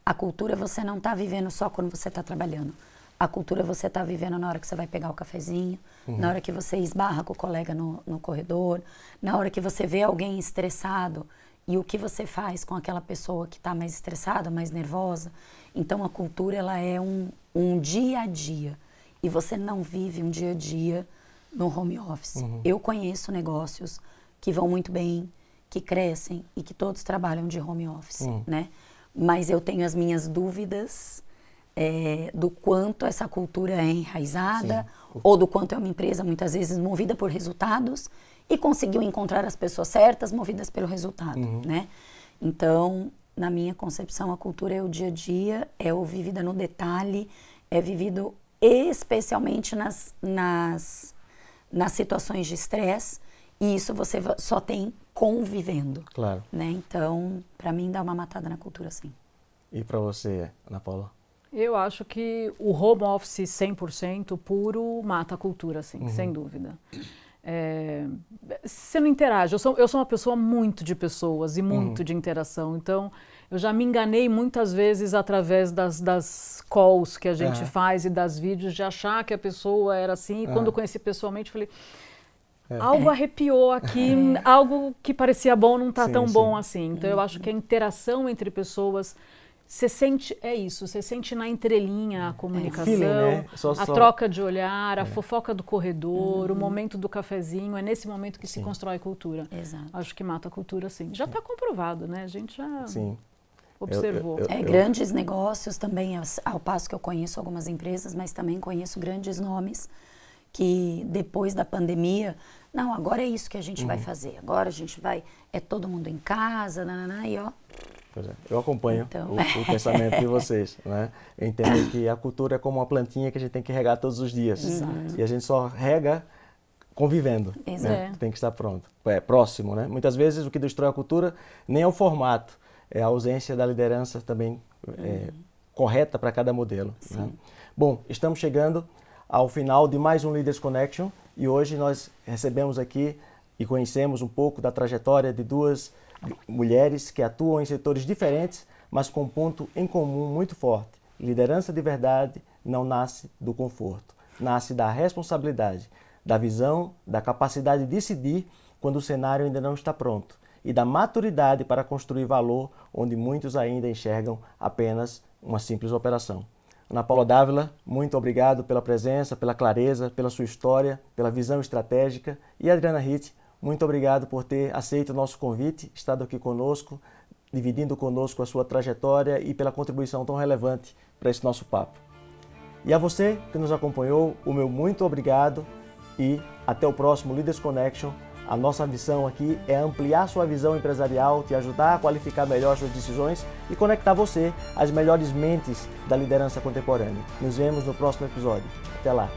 A cultura você não está vivendo só quando você está trabalhando. A cultura você está vivendo na hora que você vai pegar o cafezinho, na hora que você esbarra com o colega no corredor, na hora que você vê alguém estressado e o que você faz com aquela pessoa que está mais estressada, mais nervosa. Então, a cultura, ela é um dia a dia. E você não vive um dia a dia no home office. Eu conheço negócios que vão muito bem, que crescem e que todos trabalham de home office, né? Mas eu tenho as minhas dúvidas do quanto essa cultura é enraizada, ou do quanto é uma empresa, muitas vezes, movida por resultados e conseguiu encontrar as pessoas certas, movidas pelo resultado, né? Então, na minha concepção, a cultura é o dia a dia, é o vivida no detalhe, é vivido especialmente nas situações de estresse, e isso você só tem convivendo. Claro. Né? Então, para mim, dá uma matada na cultura, sim. E para você, Ana Paula? Eu acho que o home office 100% puro mata a cultura, sim, sem dúvida. Você não interage. Eu sou uma pessoa muito de pessoas e muito de interação. Então, eu já me enganei muitas vezes através das calls que a gente faz e das vídeos, de achar que a pessoa era assim. E quando eu conheci pessoalmente, falei, algo arrepiou aqui, algo que parecia bom não está tão bom assim. Então, eu acho que a interação entre pessoas... Você sente, você sente na entrelinha a comunicação, Feeling, né? a troca de olhar, a fofoca do corredor, o momento do cafezinho, é nesse momento que se constrói cultura. Exato. Acho que mata a cultura, sim. Já está comprovado, né? A gente já Sim. observou. Grandes negócios também, ao passo que eu conheço algumas empresas, mas também conheço grandes nomes que depois da pandemia, não, agora é isso que a gente vai fazer, agora a gente vai, todo mundo em casa, e ó... Pois é. Eu acompanho o pensamento de vocês, né? Eu entendo que a cultura é como uma plantinha que a gente tem que regar todos os dias. E a gente só rega convivendo. Exato. Né? Tem que estar pronto, próximo. Né? Muitas vezes o que destrói a cultura nem é o formato, é a ausência da liderança também correta para cada modelo. Né? Bom, estamos chegando ao final de mais um Leaders Connection e hoje nós recebemos aqui e conhecemos um pouco da trajetória de duas mulheres que atuam em setores diferentes, mas com um ponto em comum muito forte. Liderança de verdade não nasce do conforto, nasce da responsabilidade, da visão, da capacidade de decidir quando o cenário ainda não está pronto e da maturidade para construir valor onde muitos ainda enxergam apenas uma simples operação. Ana Paula Dávila, muito obrigado pela presença, pela clareza, pela sua história, pela visão estratégica. E Adriana Ritt, muito obrigado por ter aceito o nosso convite, estado aqui conosco, dividindo conosco a sua trajetória e pela contribuição tão relevante para esse nosso papo. E a você que nos acompanhou, o meu muito obrigado e até o próximo Leaders Connection. A nossa missão aqui é ampliar sua visão empresarial, te ajudar a qualificar melhor suas decisões e conectar você às melhores mentes da liderança contemporânea. Nos vemos no próximo episódio. Até lá!